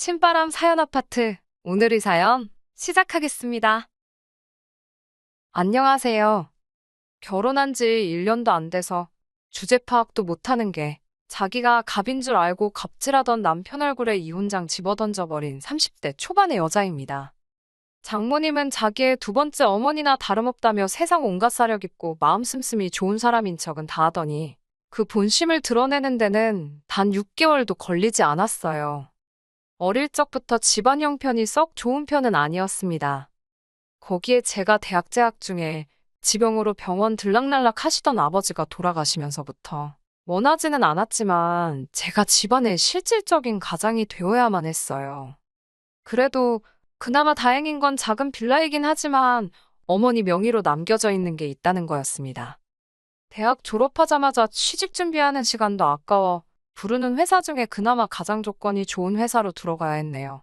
신바람 사연 아파트. 오늘의 사연 시작하겠습니다. 안녕하세요. 결혼한 지 1년도 안 돼서 주제 파악도 못하는 게 자기가 갑인 줄 알고 갑질하던 남편 얼굴에 이혼장 집어던져버린 30대 초반의 여자입니다. 장모님은 자기의 두 번째 어머니나 다름없다며 세상 온갖 사력 있고 마음 씀씀이 좋은 사람인 척은 다 하더니 그 본심을 드러내는 데는 단 6개월도 걸리지 않았어요. 어릴 적부터 집안 형편이 썩 좋은 편은 아니었습니다. 거기에 제가 대학 재학 중에 지병으로 병원 들락날락 하시던 아버지가 돌아가시면서부터 원하지는 않았지만 제가 집안의 실질적인 가장이 되어야만 했어요. 그래도 그나마 다행인 건 작은 빌라이긴 하지만 어머니 명의로 남겨져 있는 게 있다는 거였습니다. 대학 졸업하자마자 취직 준비하는 시간도 아까워 부르는 회사 중에 그나마 가장 조건이 좋은 회사로 들어가야 했네요.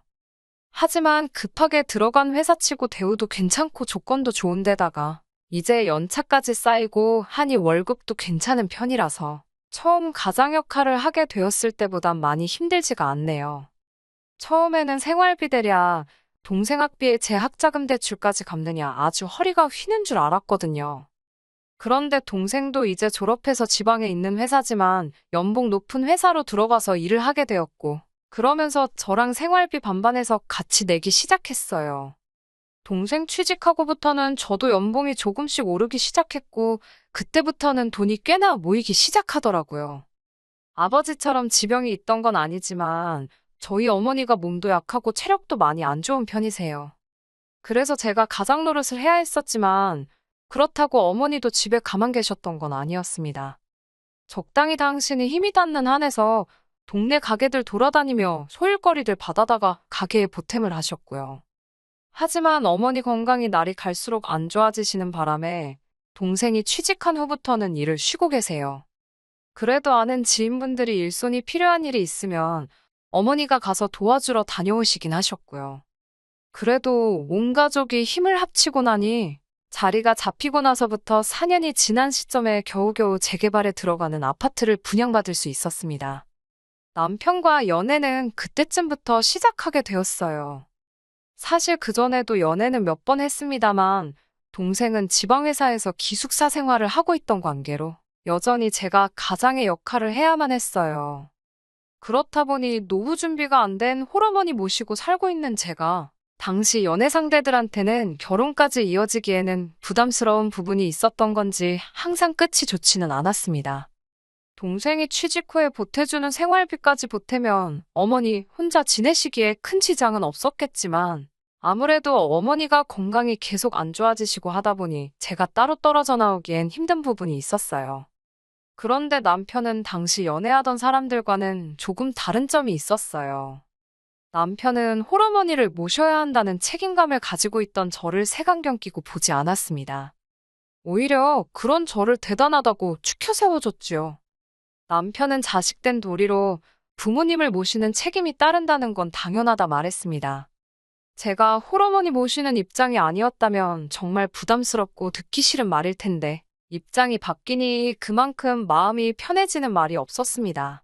하지만 급하게 들어간 회사치고 대우도 괜찮고 조건도 좋은데다가 이제 연차까지 쌓이고 하니 월급도 괜찮은 편이라서 처음 가장 역할을 하게 되었을 때보단 많이 힘들지가 않네요. 처음에는 생활비 대랴 동생 학비에 제 학자금 대출까지 갚느냐 아주 허리가 휘는 줄 알았거든요. 그런데 동생도 이제 졸업해서 지방에 있는 회사지만 연봉 높은 회사로 들어가서 일을 하게 되었고, 그러면서 저랑 생활비 반반해서 같이 내기 시작했어요. 동생 취직하고부터는 저도 연봉이 조금씩 오르기 시작했고, 그때부터는 돈이 꽤나 모이기 시작하더라고요. 아버지처럼 지병이 있던 건 아니지만, 저희 어머니가 몸도 약하고 체력도 많이 안 좋은 편이세요. 그래서 제가 가장 노릇을 해야 했었지만, 그렇다고 어머니도 집에 가만 계셨던 건 아니었습니다. 적당히 당신이 힘이 닿는 한에서 동네 가게들 돌아다니며 소일거리들 받아다가 가게에 보탬을 하셨고요. 하지만 어머니 건강이 날이 갈수록 안 좋아지시는 바람에 동생이 취직한 후부터는 일을 쉬고 계세요. 그래도 아는 지인분들이 일손이 필요한 일이 있으면 어머니가 가서 도와주러 다녀오시긴 하셨고요. 그래도 온 가족이 힘을 합치고 나니 자리가 잡히고 나서부터 4년이 지난 시점에 겨우겨우 재개발에 들어가는 아파트를 분양받을 수 있었습니다. 남편과 연애는 그때쯤부터 시작하게 되었어요. 사실 그전에도 연애는 몇 번 했습니다만 동생은 지방회사에서 기숙사 생활을 하고 있던 관계로 여전히 제가 가장의 역할을 해야만 했어요. 그렇다 보니 노후 준비가 안 된 홀어머니 모시고 살고 있는 제가 당시 연애 상대들한테는 결혼까지 이어지기에는 부담스러운 부분이 있었던 건지 항상 끝이 좋지는 않았습니다. 동생이 취직 후에 보태주는 생활비까지 보태면 어머니 혼자 지내시기에 큰 지장은 없었겠지만 아무래도 어머니가 건강이 계속 안 좋아지시고 하다 보니 제가 따로 떨어져 나오기엔 힘든 부분이 있었어요. 그런데 남편은 당시 연애하던 사람들과는 조금 다른 점이 있었어요. 남편은 홀어머니를 모셔야 한다는 책임감을 가지고 있던 저를 색안경 끼고 보지 않았습니다. 오히려 그런 저를 대단하다고 추켜 세워줬지요. 남편은 자식된 도리로 부모님을 모시는 책임이 따른다는 건 당연하다 말했습니다. 제가 홀어머니 모시는 입장이 아니었다면 정말 부담스럽고 듣기 싫은 말일 텐데 입장이 바뀌니 그만큼 마음이 편해지는 말이 없었습니다.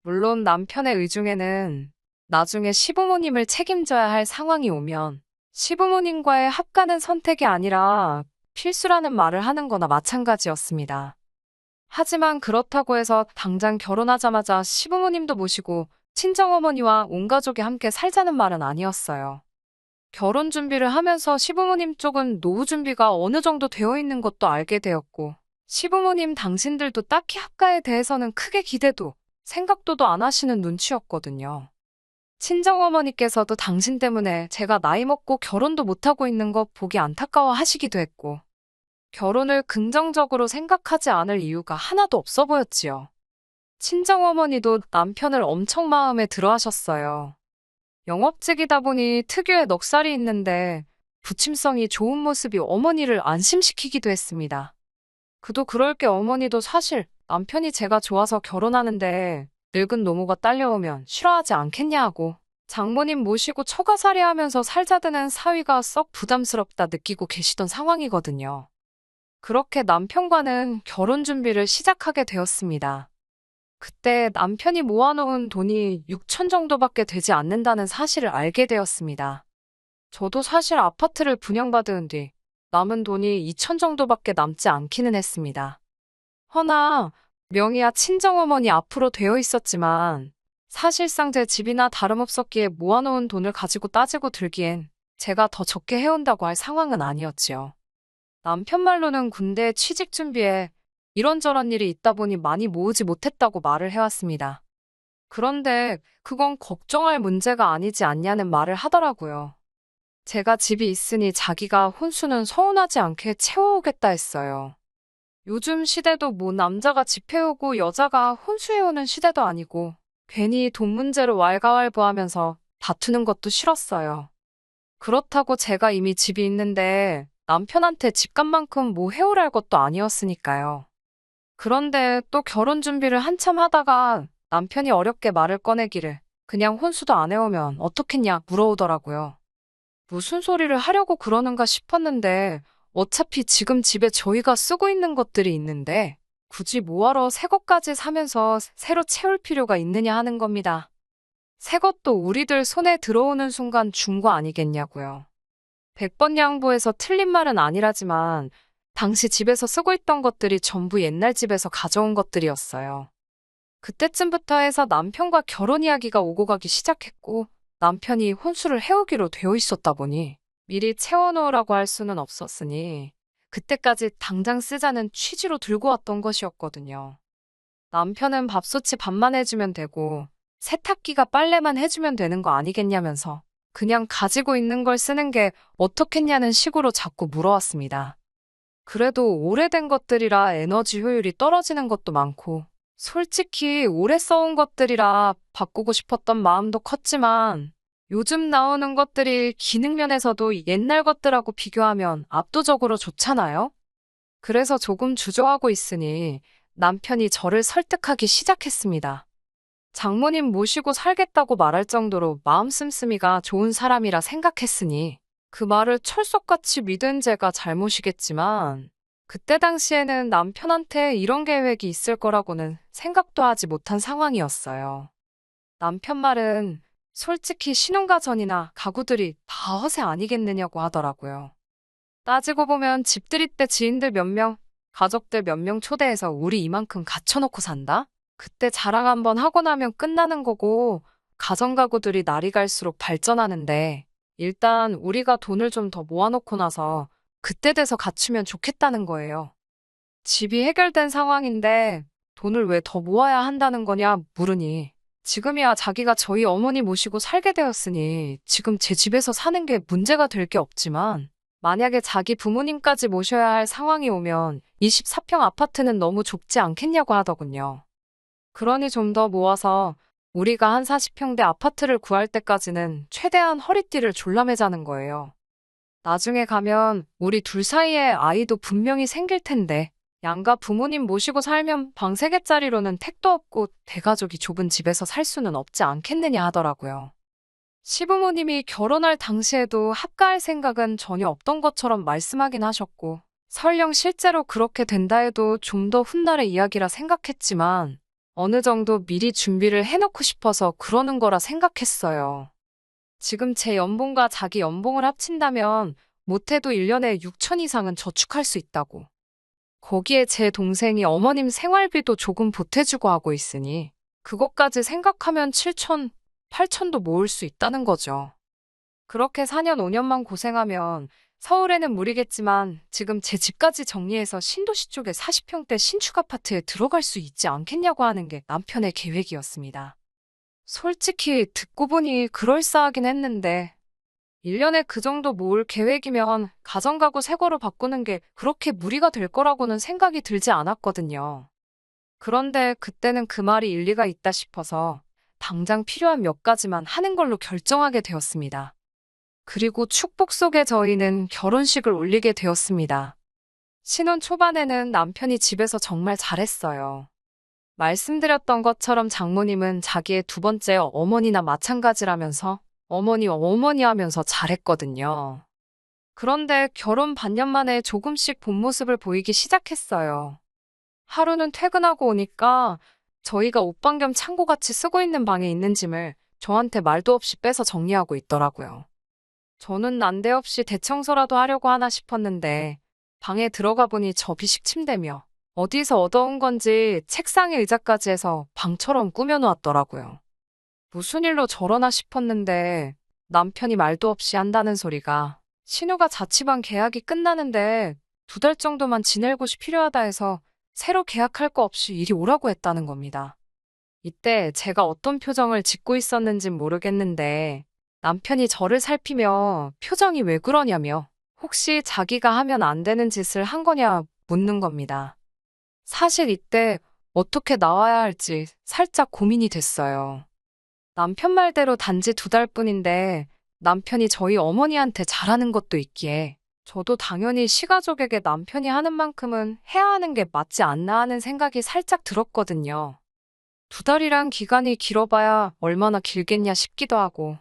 물론 남편의 의중에는 나중에 시부모님을 책임져야 할 상황이 오면 시부모님과의 합가는 선택이 아니라 필수라는 말을 하는 거나 마찬가지였습니다. 하지만 그렇다고 해서 당장 결혼하자마자 시부모님도 모시고 친정어머니와 온 가족이 함께 살자는 말은 아니었어요. 결혼 준비를 하면서 시부모님 쪽은 노후 준비가 어느 정도 되어 있는 것도 알게 되었고 시부모님 당신들도 딱히 합가에 대해서는 크게 기대도 생각도도 안 하시는 눈치였거든요. 친정어머니께서도 당신 때문에 제가 나이 먹고 결혼도 못하고 있는 거 보기 안타까워 하시기도 했고, 결혼을 긍정적으로 생각하지 않을 이유가 하나도 없어 보였지요. 친정어머니도 남편을 엄청 마음에 들어 하셨어요. 영업직이다 보니 특유의 넉살이 있는데 부침성이 좋은 모습이 어머니를 안심시키기도 했습니다. 그도 그럴 게 어머니도 사실 남편이 제가 좋아서 결혼하는데 늙은 노모가 딸려오면 싫어하지 않겠냐 하고 장모님 모시고 처가살이 하면서 살자드는 사위가 썩 부담스럽다 느끼고 계시던 상황이거든요. 그렇게 남편과는 결혼 준비를 시작하게 되었습니다. 그때 남편이 모아놓은 돈이 6천 정도밖에 되지 않는다는 사실을 알게 되었습니다. 저도 사실 아파트를 분양받은 뒤 남은 돈이 2천 정도밖에 남지 않기는 했습니다. 허나 명의야 친정어머니 앞으로 되어 있었지만 사실상 제 집이나 다름없었기에 모아놓은 돈을 가지고 따지고 들기엔 제가 더 적게 해온다고 할 상황은 아니었지요. 남편 말로는 군대 취직 준비에 이런저런 일이 있다 보니 많이 모으지 못했다고 말을 해왔습니다. 그런데 그건 걱정할 문제가 아니지 않냐는 말을 하더라고요. 제가 집이 있으니 자기가 혼수는 서운하지 않게 채워오겠다 했어요. 요즘 시대도 뭐 남자가 집 해오고 여자가 혼수해오는 시대도 아니고 괜히 돈 문제로 왈가왈부하면서 다투는 것도 싫었어요. 그렇다고 제가 이미 집이 있는데 남편한테 집값만큼 뭐 해오랄 것도 아니었으니까요. 그런데 또 결혼 준비를 한참 하다가 남편이 어렵게 말을 꺼내기를 그냥 혼수도 안 해오면 어떻겠냐 물어오더라고요. 무슨 소리를 하려고 그러는가 싶었는데 어차피 지금 집에 저희가 쓰고 있는 것들이 있는데 굳이 뭐하러 새 것까지 사면서 새로 채울 필요가 있느냐 하는 겁니다. 새 것도 우리들 손에 들어오는 순간 준 거 아니겠냐고요. 100번 양보해서 틀린 말은 아니라지만 당시 집에서 쓰고 있던 것들이 전부 옛날 집에서 가져온 것들이었어요. 그때쯤부터 해서 남편과 결혼 이야기가 오고 가기 시작했고 남편이 혼수를 해오기로 되어 있었다 보니 미리 채워놓으라고 할 수는 없었으니 그때까지 당장 쓰자는 취지로 들고 왔던 것이었거든요. 남편은 밥솥이 밥만 해주면 되고 세탁기가 빨래만 해주면 되는 거 아니겠냐면서 그냥 가지고 있는 걸 쓰는 게 어떻겠냐는 식으로 자꾸 물어왔습니다. 그래도 오래된 것들이라 에너지 효율이 떨어지는 것도 많고 솔직히 오래 써온 것들이라 바꾸고 싶었던 마음도 컸지만 요즘 나오는 것들이 기능면에서도 옛날 것들하고 비교하면 압도적으로 좋잖아요? 그래서 조금 주저하고 있으니 남편이 저를 설득하기 시작했습니다. 장모님 모시고 살겠다고 말할 정도로 마음 씀씀이가 좋은 사람이라 생각했으니 그 말을 철석같이 믿은 제가 잘못이겠지만 그때 당시에는 남편한테 이런 계획이 있을 거라고는 생각도 하지 못한 상황이었어요. 남편 말은 솔직히 신혼가 전이나 가구들이 다 허세 아니겠느냐고 하더라고요. 따지고 보면 집들이 때 지인들 몇 명, 가족들 몇 명 초대해서 우리 이만큼 갖춰놓고 산다? 그때 자랑 한번 하고 나면 끝나는 거고 가정가구들이 날이 갈수록 발전하는데 일단 우리가 돈을 좀 더 모아놓고 나서 그때 돼서 갖추면 좋겠다는 거예요. 집이 해결된 상황인데 돈을 왜 더 모아야 한다는 거냐 물으니 지금이야 자기가 저희 어머니 모시고 살게 되었으니 지금 제 집에서 사는 게 문제가 될 게 없지만 만약에 자기 부모님까지 모셔야 할 상황이 오면 24평 아파트는 너무 좁지 않겠냐고 하더군요. 그러니 좀 더 모아서 우리가 한 40평대 아파트를 구할 때까지는 최대한 허리띠를 졸라매자는 거예요. 나중에 가면 우리 둘 사이에 아이도 분명히 생길 텐데 양가 부모님 모시고 살면 방 3개짜리로는 택도 없고 대가족이 좁은 집에서 살 수는 없지 않겠느냐 하더라고요. 시부모님이 결혼할 당시에도 합가할 생각은 전혀 없던 것처럼 말씀하긴 하셨고 설령 실제로 그렇게 된다 해도 좀 더 훗날의 이야기라 생각했지만 어느 정도 미리 준비를 해놓고 싶어서 그러는 거라 생각했어요. 지금 제 연봉과 자기 연봉을 합친다면 못해도 1년에 6천 이상은 저축할 수 있다고. 거기에 제 동생이 어머님 생활비도 조금 보태주고 하고 있으니 그것까지 생각하면 7천, 8천도 모을 수 있다는 거죠. 그렇게 4년, 5년만 고생하면 서울에는 무리겠지만 지금 제 집까지 정리해서 신도시 쪽에 40평대 신축 아파트에 들어갈 수 있지 않겠냐고 하는 게 남편의 계획이었습니다. 솔직히 듣고 보니 그럴싸하긴 했는데 1년에 그 정도 모을 계획이면 가정가구 새 거로 바꾸는 게 그렇게 무리가 될 거라고는 생각이 들지 않았거든요. 그런데 그때는 그 말이 일리가 있다 싶어서 당장 필요한 몇 가지만 하는 걸로 결정하게 되었습니다. 그리고 축복 속에 저희는 결혼식을 올리게 되었습니다. 신혼 초반에는 남편이 집에서 정말 잘했어요. 말씀드렸던 것처럼 장모님은 자기의 두 번째 어머니나 마찬가지라면서 어머니 하면서 잘했거든요. 그런데 결혼 반년 만에 조금씩 본 모습을 보이기 시작했어요. 하루는 퇴근하고 오니까 저희가 옷방 겸 창고같이 쓰고 있는 방에 있는 짐을 저한테 말도 없이 빼서 정리하고 있더라고요. 저는 난데없이 대청소라도 하려고 하나 싶었는데 방에 들어가 보니 접이식 침대며 어디서 얻어온 건지 책상에 의자까지 해서 방처럼 꾸며놓았더라고요. 무슨 일로 저러나 싶었는데 남편이 말도 없이 한다는 소리가 신우가 자취방 계약이 끝나는데 2달 정도만 지낼 곳이 필요하다 해서 새로 계약할 거 없이 이리 오라고 했다는 겁니다. 이때 제가 어떤 표정을 짓고 있었는진 모르겠는데 남편이 저를 살피며 표정이 왜 그러냐며 혹시 자기가 하면 안 되는 짓을 한 거냐 묻는 겁니다. 사실 이때 어떻게 나와야 할지 살짝 고민이 됐어요. 남편 말대로 단지 2달뿐인데 남편이 저희 어머니한테 잘하는 것도 있기에 저도 당연히 시가족에게 남편이 하는 만큼은 해야 하는 게 맞지 않나 하는 생각이 살짝 들었거든요. 2달이란 기간이 길어봐야 얼마나 길겠냐 싶기도 하고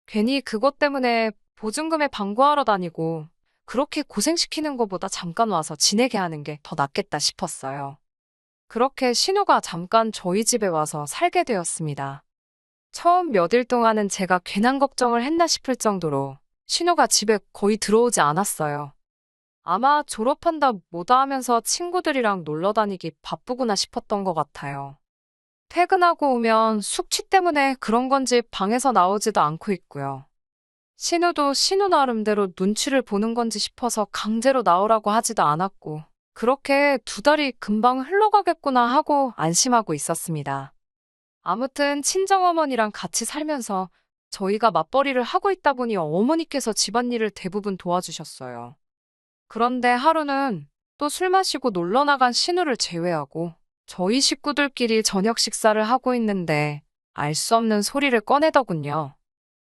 괜히 그것 때문에 보증금에 방구하러 다니고 그렇게 고생시키는 것보다 잠깐 와서 지내게 하는 게 더 낫겠다 싶었어요. 그렇게 신우가 잠깐 저희 집에 와서 살게 되었습니다. 처음 몇 일 동안은 제가 괜한 걱정을 했나 싶을 정도로 신우가 집에 거의 들어오지 않았어요. 아마 졸업한다 뭐다 하면서 친구들이랑 놀러 다니기 바쁘구나 싶었던 것 같아요. 퇴근하고 오면 숙취 때문에 그런 건지 방에서 나오지도 않고 있고요. 신우도 신우 나름대로 눈치를 보는 건지 싶어서 강제로 나오라고 하지도 않았고 그렇게 2달이 금방 흘러가겠구나 하고 안심하고 있었습니다. 아무튼 친정어머니랑 같이 살면서 저희가 맞벌이를 하고 있다 보니 어머니께서 집안일을 대부분 도와주셨어요. 그런데 하루는 또 술 마시고 놀러 나간 신우를 제외하고 저희 식구들끼리 저녁 식사를 하고 있는데 알 수 없는 소리를 꺼내더군요.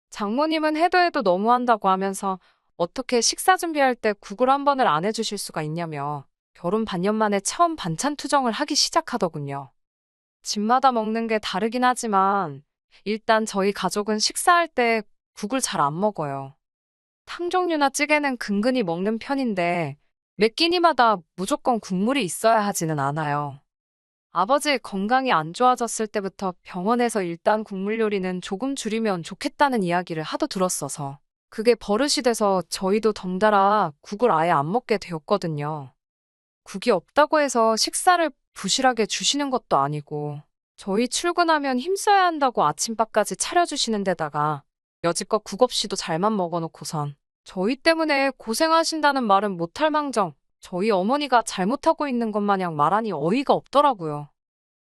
장모님은 해도 해도 너무한다고 하면서 어떻게 식사 준비할 때 국을 한 번을 안 해주실 수가 있냐며 결혼 반년 만에 처음 반찬 투정을 하기 시작하더군요. 집마다 먹는 게 다르긴 하지만 일단 저희 가족은 식사할 때 국을 잘 안 먹어요. 탕 종류나 찌개는 근근히 먹는 편인데 매 끼니마다 무조건 국물이 있어야 하지는 않아요. 아버지 건강이 안 좋아졌을 때부터 병원에서 일단 국물 요리는 조금 줄이면 좋겠다는 이야기를 하도 들었어서 그게 버릇이 돼서 저희도 덩달아 국을 아예 안 먹게 되었거든요. 국이 없다고 해서 식사를 부실하게 주시는 것도 아니고 저희 출근하면 힘써야 한다고 아침밥까지 차려주시는 데다가 여지껏 국 없이도 잘만 먹어놓고선 저희 때문에 고생하신다는 말은 못할 망정 저희 어머니가 잘못하고 있는 것 마냥 말하니 어이가 없더라고요.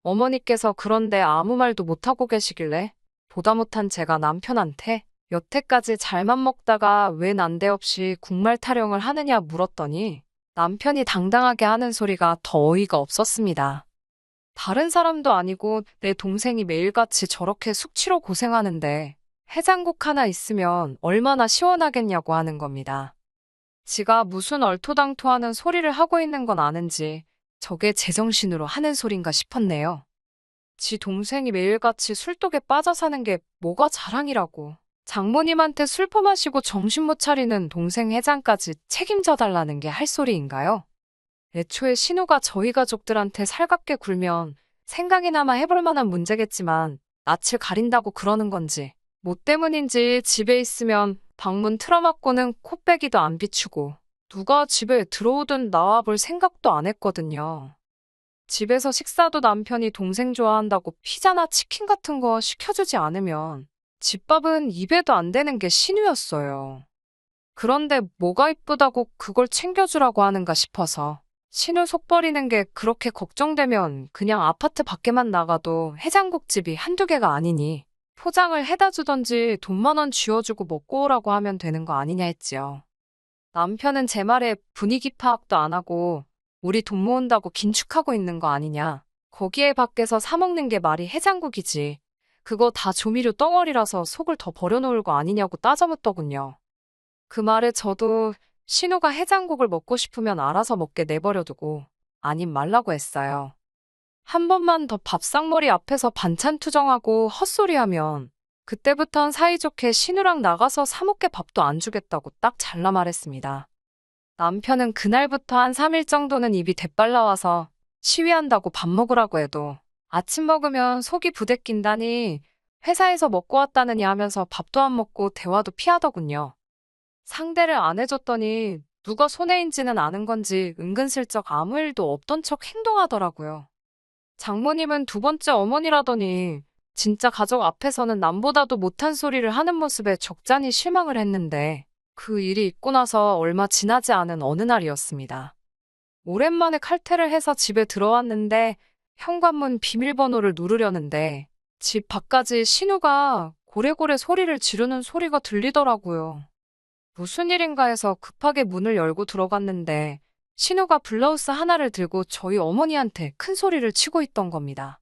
어머니께서 그런데 아무 말도 못하고 계시길래 보다 못한 제가 남편한테 여태까지 잘만 먹다가 왜 난데없이 국말 타령을 하느냐 물었더니 남편이 당당하게 하는 소리가 더 어이가 없었습니다. 다른 사람도 아니고 내 동생이 매일같이 저렇게 숙취로 고생하는데 해장국 하나 있으면 얼마나 시원하겠냐고 하는 겁니다. 지가 무슨 얼토당토하는 소리를 하고 있는 건 아는지 저게 제정신으로 하는 소린가 싶었네요. 지 동생이 매일같이 술독에 빠져 사는 게 뭐가 자랑이라고. 장모님한테 술 퍼마시고 정신 못 차리는 동생 회장까지 책임져 달라는 게 할 소리인가요? 애초에 신우가 저희 가족들한테 살갑게 굴면 생각이나마 해볼 만한 문제겠지만 낯을 가린다고 그러는 건지 뭐 때문인지 집에 있으면 방문 틀어막고는 코빼기도 안 비추고 누가 집에 들어오든 나와볼 생각도 안 했거든요. 집에서 식사도 남편이 동생 좋아한다고 피자나 치킨 같은 거 시켜주지 않으면 집밥은 입에도 안 되는 게 신우였어요. 그런데 뭐가 이쁘다고 그걸 챙겨주라고 하는가 싶어서 신우 속 버리는 게 그렇게 걱정되면 그냥 아파트 밖에만 나가도 해장국집이 한두 개가 아니니 포장을 해다 주던지 돈 10,000원 쥐어주고 먹고 오라고 하면 되는 거 아니냐 했지요. 남편은 제 말에 분위기 파악도 안 하고 우리 돈 모은다고 긴축하고 있는 거 아니냐. 거기에 밖에서 사 먹는 게 말이 해장국이지. 그거 다 조미료 덩어리라서 속을 더 버려놓을 거 아니냐고 따져묻더군요. 그 말에 저도 신우가 해장국을 먹고 싶으면 알아서 먹게 내버려두고 아님 말라고 했어요. 한 번만 더 밥상머리 앞에서 반찬 투정하고 헛소리하면 그때부턴 사이좋게 신우랑 나가서 사 먹게 밥도 안 주겠다고 딱 잘라 말했습니다. 남편은 그날부터 한 3일 정도는 입이 대빨 나와서 시위한다고 밥 먹으라고 해도 아침 먹으면 속이 부대낀다니 회사에서 먹고 왔다느니 하면서 밥도 안 먹고 대화도 피하더군요. 상대를 안 해줬더니 누가 손해인지는 아는 건지 은근슬쩍 아무 일도 없던 척 행동하더라고요. 장모님은 두 번째 어머니라더니 진짜 가족 앞에서는 남보다도 못한 소리를 하는 모습에 적잖이 실망을 했는데 그 일이 있고 나서 얼마 지나지 않은 어느 날이었습니다. 오랜만에 칼퇴를 해서 집에 들어왔는데 현관문 비밀번호를 누르려는데 집 밖까지 신우가 고래고래 소리를 지르는 소리가 들리더라고요. 무슨 일인가 해서 급하게 문을 열고 들어갔는데 신우가 블라우스 하나를 들고 저희 어머니한테 큰 소리를 치고 있던 겁니다.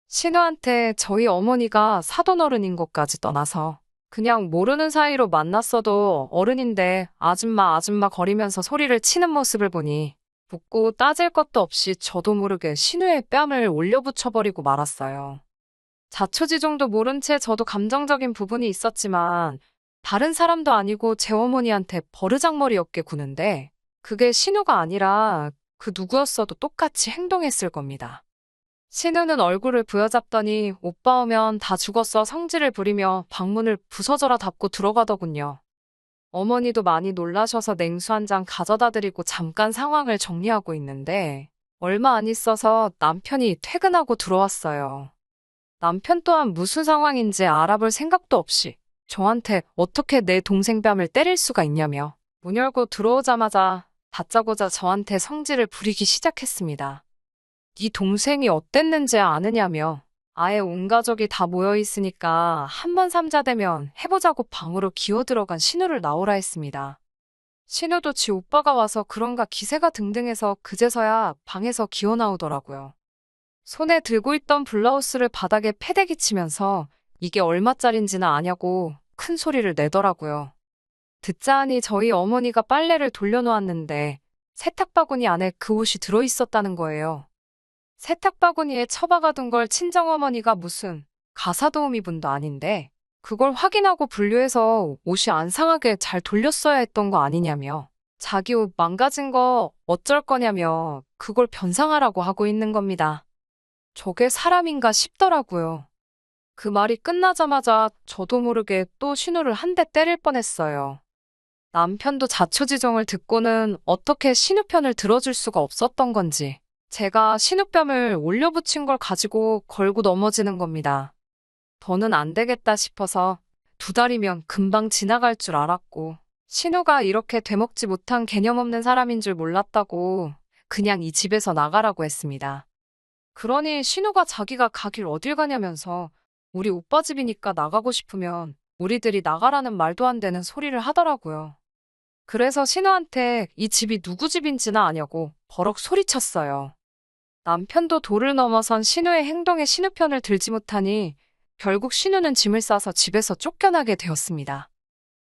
신우한테 저희 어머니가 사돈어른인 것까지 떠나서 그냥 모르는 사이로 만났어도 어른인데 아줌마 아줌마 거리면서 소리를 치는 모습을 보니 묻고 따질 것도 없이 저도 모르게 신우의 뺨을 올려붙여버리고 말았어요. 자초지종도 모른 채 저도 감정적인 부분이 있었지만 다른 사람도 아니고 제 어머니한테 버르장머리였게 구는데 그게 신우가 아니라 그 누구였어도 똑같이 행동했을 겁니다. 신우는 얼굴을 부여잡더니 오빠 오면 다 죽었어 성질을 부리며 방문을 부서져라 닫고 들어가더군요. 어머니도 많이 놀라셔서 냉수 한 잔 가져다 드리고 잠깐 상황을 정리하고 있는데 얼마 안 있어서 남편이 퇴근하고 들어왔어요. 남편 또한 무슨 상황인지 알아볼 생각도 없이 저한테 어떻게 내 동생 뺨을 때릴 수가 있냐며 문 열고 들어오자마자 다짜고짜 저한테 성질을 부리기 시작했습니다. 네 동생이 어땠는지 아느냐며 아예 온 가족이 다 모여 있으니까 한 번 삼자되면 해보자고 방으로 기어 들어간 신우를 나오라 했습니다. 신우도 지 오빠가 와서 그런가 기세가 등등해서 그제서야 방에서 기어 나오더라고요. 손에 들고 있던 블라우스를 바닥에 패대기 치면서 이게 얼마짜린지는 아냐고 큰 소리를 내더라고요. 듣자 하니 저희 어머니가 빨래를 돌려놓았는데 세탁바구니 안에 그 옷이 들어있었다는 거예요. 세탁바구니에 처박아둔 걸 친정어머니가 무슨 가사도우미 분도 아닌데 그걸 확인하고 분류해서 옷이 안 상하게 잘 돌렸어야 했던 거 아니냐며 자기 옷 망가진 거 어쩔 거냐며 그걸 변상하라고 하고 있는 겁니다. 저게 사람인가 싶더라고요. 그 말이 끝나자마자 저도 모르게 또 신우를 한 대 때릴 뻔했어요. 남편도 자초지종을 듣고는 어떻게 신우 편을 들어줄 수가 없었던 건지 제가 신우뺨을 올려붙인 걸 가지고 걸고 넘어지는 겁니다. 더는 안 되겠다 싶어서 두 달이면 금방 지나갈 줄 알았고 신우가 이렇게 되먹지 못한 개념 없는 사람인 줄 몰랐다고 그냥 이 집에서 나가라고 했습니다. 그러니 신우가 자기가 가길 어딜 가냐면서 우리 오빠 집이니까 나가고 싶으면 우리들이 나가라는 말도 안 되는 소리를 하더라고요. 그래서 신우한테 이 집이 누구 집인지나 아냐고 버럭 소리쳤어요. 남편도 도를 넘어선 신우의 행동에 신우 편을 들지 못하니 결국 신우는 짐을 싸서 집에서 쫓겨나게 되었습니다.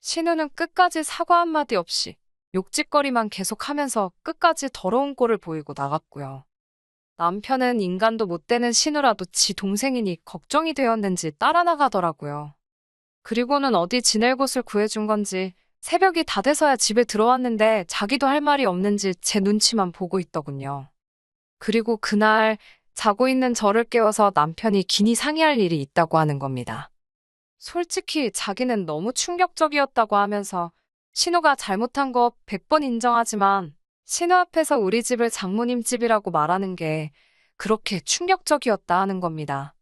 신우는 끝까지 사과 한마디 없이 욕짓거리만 계속하면서 끝까지 더러운 꼴을 보이고 나갔고요. 남편은 인간도 못 되는 신우라도 지 동생이니 걱정이 되었는지 따라 나가더라고요. 그리고는 어디 지낼 곳을 구해준 건지 새벽이 다 돼서야 집에 들어왔는데 자기도 할 말이 없는지 제 눈치만 보고 있더군요. 그리고 그날 자고 있는 저를 깨워서 남편이 긴히 상의할 일이 있다고 하는 겁니다. 솔직히 자기는 너무 충격적이었다고 하면서 신우가 잘못한 거 100번 인정하지만 신우 앞에서 우리 집을 장모님 집이라고 말하는 게 그렇게 충격적이었다 하는 겁니다.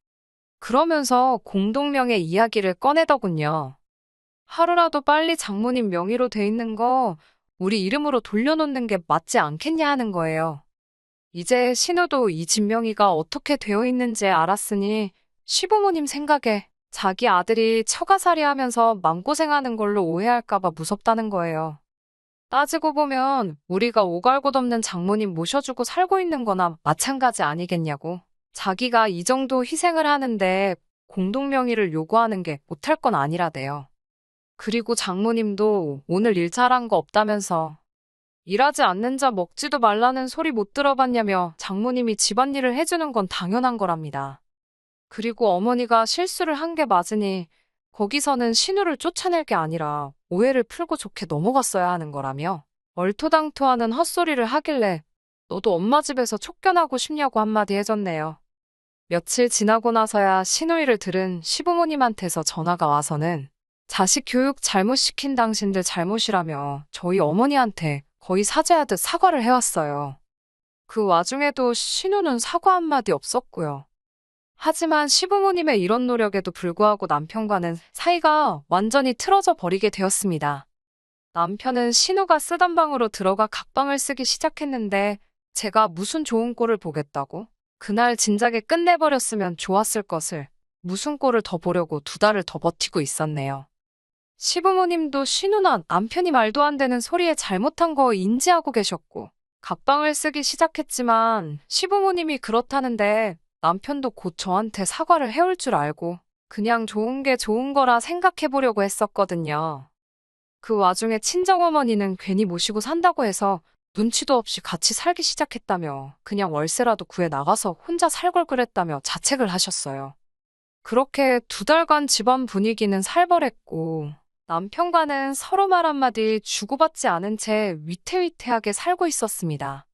그러면서 공동명의 이야기를 꺼내더군요. 하루라도 빨리 장모님 명의로 돼 있는 거 우리 이름으로 돌려놓는 게 맞지 않겠냐 하는 거예요. 이제 신우도 이 집 명의가 어떻게 되어 있는지 알았으니 시부모님 생각에 자기 아들이 처가살이 하면서 맘고생하는 걸로 오해할까봐 무섭다는 거예요. 따지고 보면 우리가 오갈곳없는 장모님 모셔주고 살고 있는 거나 마찬가지 아니겠냐고. 자기가 이 정도 희생을 하는데 공동명의를 요구하는 게 못할 건 아니라대요. 그리고 장모님도 오늘 일 잘한 거 없다면서 일하지 않는 자 먹지도 말라는 소리 못 들어봤냐며 장모님이 집안일을 해주는 건 당연한 거랍니다. 그리고 어머니가 실수를 한 게 맞으니 거기서는 신우를 쫓아낼 게 아니라 오해를 풀고 좋게 넘어갔어야 하는 거라며 얼토당토하는 헛소리를 하길래 너도 엄마 집에서 쫓겨나고 싶냐고 한마디 해줬네요. 며칠 지나고 나서야 시누이를 들은 시부모님한테서 전화가 와서는 자식 교육 잘못시킨 당신들 잘못이라며 저희 어머니한테 거의 사죄하듯 사과를 해왔어요. 그 와중에도 신우는 사과 한마디 없었고요. 하지만 시부모님의 이런 노력에도 불구하고 남편과는 사이가 완전히 틀어져 버리게 되었습니다. 남편은 신우가 쓰던 방으로 들어가 각방을 쓰기 시작했는데 제가 무슨 좋은 꼴을 보겠다고? 그날 진작에 끝내버렸으면 좋았을 것을 무슨 꼴을 더 보려고 2달을 더 버티고 있었네요. 시부모님도 신우나 남편이 말도 안 되는 소리에 잘못한 거 인지하고 계셨고 각방을 쓰기 시작했지만 시부모님이 그렇다는데 남편도 곧 저한테 사과를 해올 줄 알고 그냥 좋은 게 좋은 거라 생각해 보려고 했었거든요. 그 와중에 친정어머니는 괜히 모시고 산다고 해서 눈치도 없이 같이 살기 시작했다며 그냥 월세라도 구해 나가서 혼자 살 걸 그랬다며 자책을 하셨어요. 그렇게 2달간 집안 분위기는 살벌했고 남편과는 서로 말 한마디 주고받지 않은 채 위태위태하게 살고 있었습니다.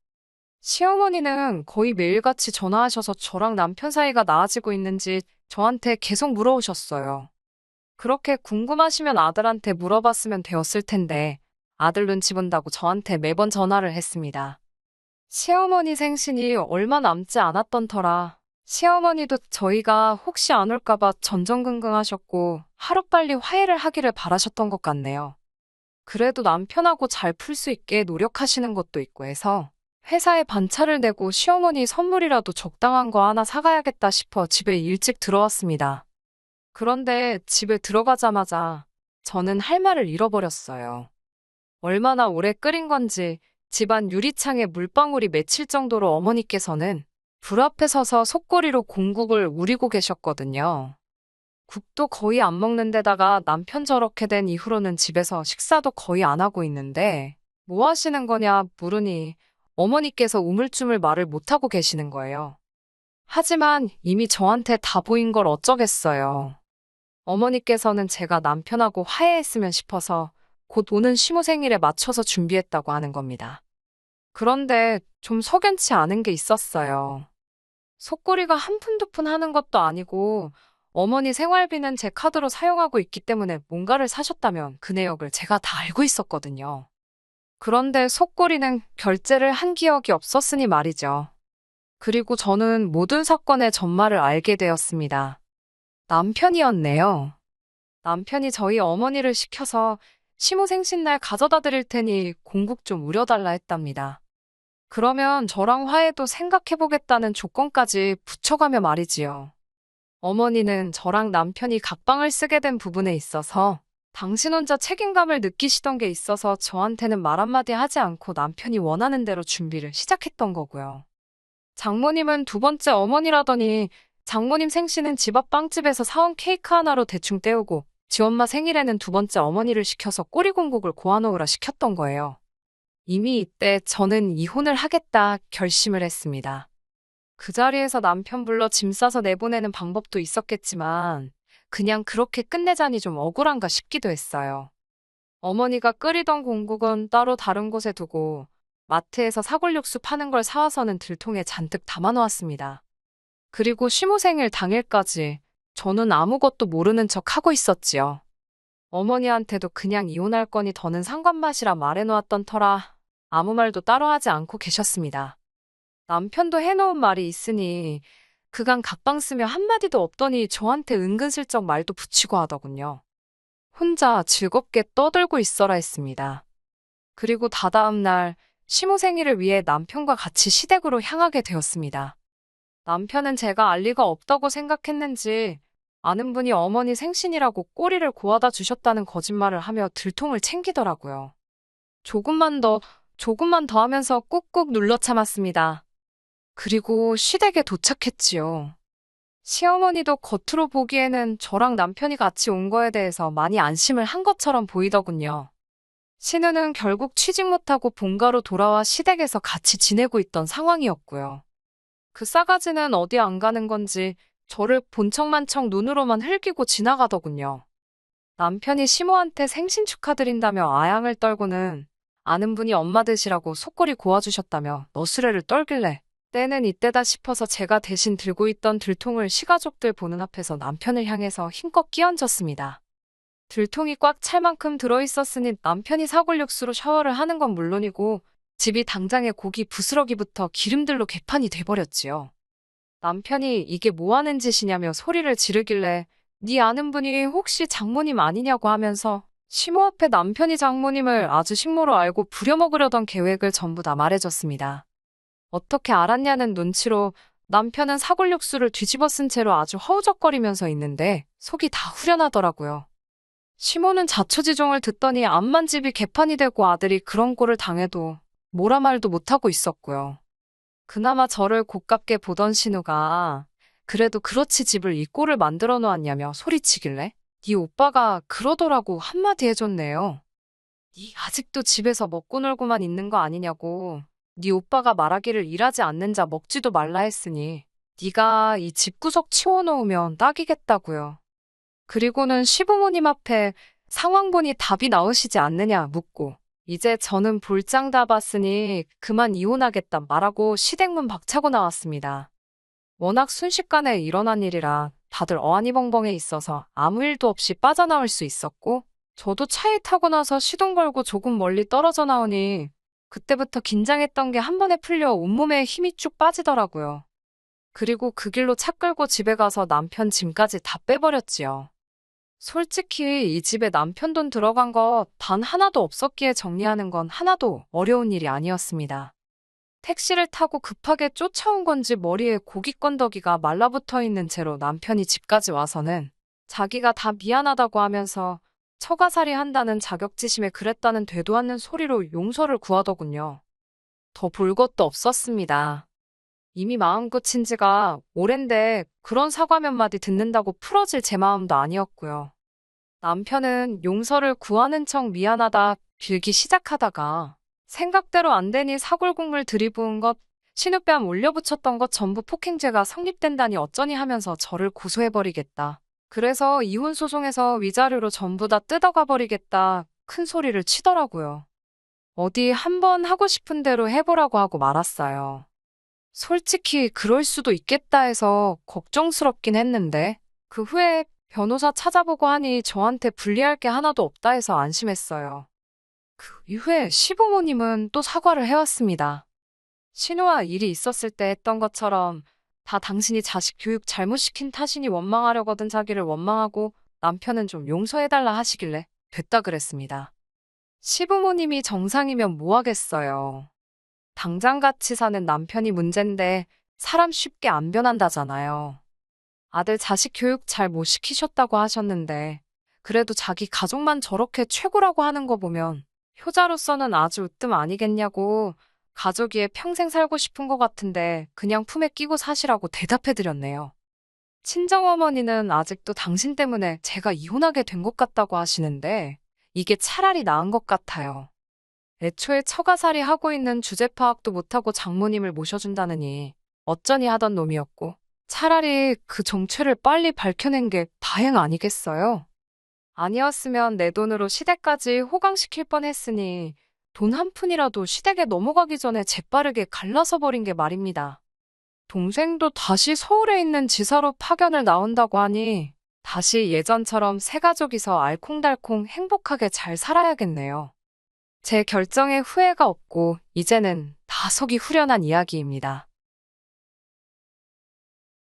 시어머니는 거의 매일같이 전화하셔서 저랑 남편 사이가 나아지고 있는지 저한테 계속 물어오셨어요. 그렇게 궁금하시면 아들한테 물어봤으면 되었을 텐데 아들 눈치 본다고 저한테 매번 전화를 했습니다. 시어머니 생신이 얼마 남지 않았던 터라 시어머니도 저희가 혹시 안 올까봐 전전긍긍하셨고 하루빨리 화해를 하기를 바라셨던 것 같네요. 그래도 남편하고 잘 풀 수 있게 노력하시는 것도 있고 해서 회사에 반차를 내고 시어머니 선물이라도 적당한 거 하나 사가야겠다 싶어 집에 일찍 들어왔습니다. 그런데 집에 들어가자마자 저는 할 말을 잃어버렸어요. 얼마나 오래 끓인 건지 집안 유리창에 물방울이 맺힐 정도로 어머니께서는 불 앞에 서서 속꼬리로 공국을 우리고 계셨거든요. 국도 거의 안 먹는 데다가 남편 저렇게 된 이후로는 집에서 식사도 거의 안 하고 있는데 뭐 하시는 거냐 물으니 어머니께서 우물쭈물 말을 못하고 계시는 거예요. 하지만 이미 저한테 다 보인 걸 어쩌겠어요. 어머니께서는 제가 남편하고 화해했으면 싶어서 곧 오는 시모 생일에 맞춰서 준비했다고 하는 겁니다. 그런데 좀 석연치 않은 게 있었어요. 속꼬리가 한 푼 두 푼 하는 것도 아니고 어머니 생활비는 제 카드로 사용하고 있기 때문에 뭔가를 사셨다면 그 내역을 제가 다 알고 있었거든요. 그런데 속꼬리는 결제를 한 기억이 없었으니 말이죠. 그리고 저는 모든 사건의 전말을 알게 되었습니다. 남편이었네요. 남편이 저희 어머니를 시켜서 시모 생신날 가져다 드릴 테니 공국 좀 우려달라 했답니다. 그러면 저랑 화해도 생각해보겠다는 조건까지 붙여가며 말이지요. 어머니는 저랑 남편이 각방을 쓰게 된 부분에 있어서 당신 혼자 책임감을 느끼시던 게 있어서 저한테는 말 한마디 하지 않고 남편이 원하는 대로 준비를 시작했던 거고요. 장모님은 2번째 어머니라더니 장모님 생신은 집 앞 빵집에서 사온 케이크 하나로 대충 때우고 지 엄마 생일에는 2번째 어머니를 시켜서 꼬리공국을 고아놓으라 시켰던 거예요. 이미 이때 저는 이혼을 하겠다 결심을 했습니다. 그 자리에서 남편 불러 짐 싸서 내보내는 방법도 있었겠지만 그냥 그렇게 끝내자니 좀 억울한가 싶기도 했어요. 어머니가 끓이던 공국은 따로 다른 곳에 두고 마트에서 사골육수 파는 걸 사와서는 들통에 잔뜩 담아놓았습니다. 그리고 시모 생일 당일까지 저는 아무것도 모르는 척 하고 있었지요. 어머니한테도 그냥 이혼할 거니 더는 상관마시라 말해놓았던 터라 아무 말도 따로 하지 않고 계셨습니다. 남편도 해놓은 말이 있으니 그간 각방 쓰며 한마디도 없더니 저한테 은근슬쩍 말도 붙이고 하더군요. 혼자 즐겁게 떠들고 있어라 했습니다. 그리고 다다음 날 시모 생일을 위해 남편과 같이 시댁으로 향하게 되었습니다. 남편은 제가 알 리가 없다고 생각했는지 아는 분이 어머니 생신이라고 꼬리를 고아다 주셨다는 거짓말을 하며 들통을 챙기더라고요. 조금만 더 하면서 꾹꾹 눌러 참았습니다. 그리고 시댁에 도착했지요. 시어머니도 겉으로 보기에는 저랑 남편이 같이 온 거에 대해서 많이 안심을 한 것처럼 보이더군요. 신우는 결국 취직 못하고 본가로 돌아와 시댁에서 같이 지내고 있던 상황이었고요. 그 싸가지는 어디 안 가는 건지 저를 본척만척 눈으로만 흘기고 지나가더군요. 남편이 시모한테 생신 축하드린다며 아양을 떨고는 아는 분이 엄마 되시라고 속골이 고아주셨다며 너스레를 떨길래 때는 이때다 싶어서 제가 대신 들고 있던 들통을 시가족들 보는 앞에서 남편을 향해서 힘껏 끼얹었습니다. 들통이 꽉 찰 만큼 들어있었으니 남편이 사골육수로 샤워를 하는 건 물론이고 집이 당장에 고기 부스러기부터 기름들로 개판이 돼버렸지요. 남편이 이게 뭐 하는 짓이냐며 소리를 지르길래 네 아는 분이 혹시 장모님 아니냐고 하면서 시모 앞에 남편이 장모님을 아주 식모로 알고 부려먹으려던 계획을 전부 다 말해줬습니다. 어떻게 알았냐는 눈치로 남편은 사골육수를 뒤집어 쓴 채로 아주 허우적거리면서 있는데 속이 다 후련하더라고요. 시모는 자초지종을 듣더니 암만 집이 개판이 되고 아들이 그런 꼴을 당해도 뭐라 말도 못하고 있었고요. 그나마 저를 고깝게 보던 신우가 그래도 그렇지 집을 이 꼴을 만들어 놓았냐며 소리치길래 네 오빠가 그러더라고 한마디 해줬네요. 네 아직도 집에서 먹고 놀고만 있는 거 아니냐고. 네 오빠가 말하기를 일하지 않는 자 먹지도 말라 했으니 네가 이 집구석 치워놓으면 딱이겠다고요. 그리고는 시부모님 앞에 상황 보니 답이 나오시지 않느냐 묻고 이제 저는 볼장 다 봤으니 그만 이혼하겠다 말하고 시댁문 박차고 나왔습니다. 워낙 순식간에 일어난 일이라 다들 어안이벙벙해 있어서 아무 일도 없이 빠져나올 수 있었고 저도 차에 타고 나서 시동 걸고 조금 멀리 떨어져 나오니 그때부터 긴장했던 게 한 번에 풀려 온몸에 힘이 쭉 빠지더라고요. 그리고 그 길로 차 끌고 집에 가서 남편 짐까지 다 빼버렸지요. 솔직히 이 집에 남편 돈 들어간 거 단 하나도 없었기에 정리하는 건 하나도 어려운 일이 아니었습니다. 택시를 타고 급하게 쫓아온 건지 머리에 고기 건더기가 말라붙어 있는 채로 남편이 집까지 와서는 자기가 다 미안하다고 하면서 처가살이 한다는 자격지심에 그랬다는 되도 않는 소리로 용서를 구하더군요. 더 볼 것도 없었습니다. 이미 마음 고친 지가 오랜데 그런 사과 몇 마디 듣는다고 풀어질 제 마음도 아니었고요. 남편은 용서를 구하는 척 미안하다 빌기 시작하다가 생각대로 안 되니 사골국물 들이부은 것, 신우뺨 올려붙였던 것 전부 폭행죄가 성립된다니 어쩌니 하면서 저를 고소해버리겠다. 그래서 이혼 소송에서 위자료로 전부 다 뜯어가 버리겠다 큰 소리를 치더라고요. 어디 한번 하고 싶은 대로 해보라고 하고 말았어요. 솔직히 그럴 수도 있겠다 해서 걱정스럽긴 했는데 그 후에 변호사 찾아보고 하니 저한테 불리할 게 하나도 없다 해서 안심했어요. 그 이후에 시부모님은 또 사과를 해왔습니다. 신우와 일이 있었을 때 했던 것처럼 다 당신이 자식 교육 잘못시킨 탓이니 원망하려거든 자기를 원망하고 남편은 좀 용서해달라 하시길래 됐다 그랬습니다. 시부모님이 정상이면 뭐 하겠어요. 당장 같이 사는 남편이 문제인데 사람 쉽게 안 변한다잖아요. 아들 자식 교육 잘 못 시키셨다고 하셨는데 그래도 자기 가족만 저렇게 최고라고 하는 거 보면 효자로서는 아주 으뜸 아니겠냐고 가족이에 평생 살고 싶은 것 같은데 그냥 품에 끼고 사시라고 대답해드렸네요. 친정어머니는 아직도 당신 때문에 제가 이혼하게 된 것 같다고 하시는데 이게 차라리 나은 것 같아요. 애초에 처가살이 하고 있는 주제 파악도 못하고 장모님을 모셔준다느니 어쩌니 하던 놈이었고 차라리 그 정체를 빨리 밝혀낸 게 다행 아니겠어요? 아니었으면 내 돈으로 시댁까지 호강시킬 뻔했으니 돈 한 푼이라도 시댁에 넘어가기 전에 재빠르게 갈라서 버린 게 말입니다. 동생도 다시 서울에 있는 지사로 파견을 나온다고 하니 다시 예전처럼 새 가족이서 알콩달콩 행복하게 잘 살아야겠네요. 제 결정에 후회가 없고 이제는 다 속이 후련한 이야기입니다.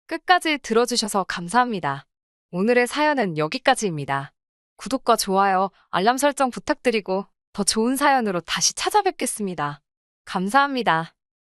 끝까지 들어주셔서 감사합니다. 오늘의 사연은 여기까지입니다. 구독과 좋아요, 알람 설정 부탁드리고 더 좋은 사연으로 다시 찾아뵙겠습니다. 감사합니다.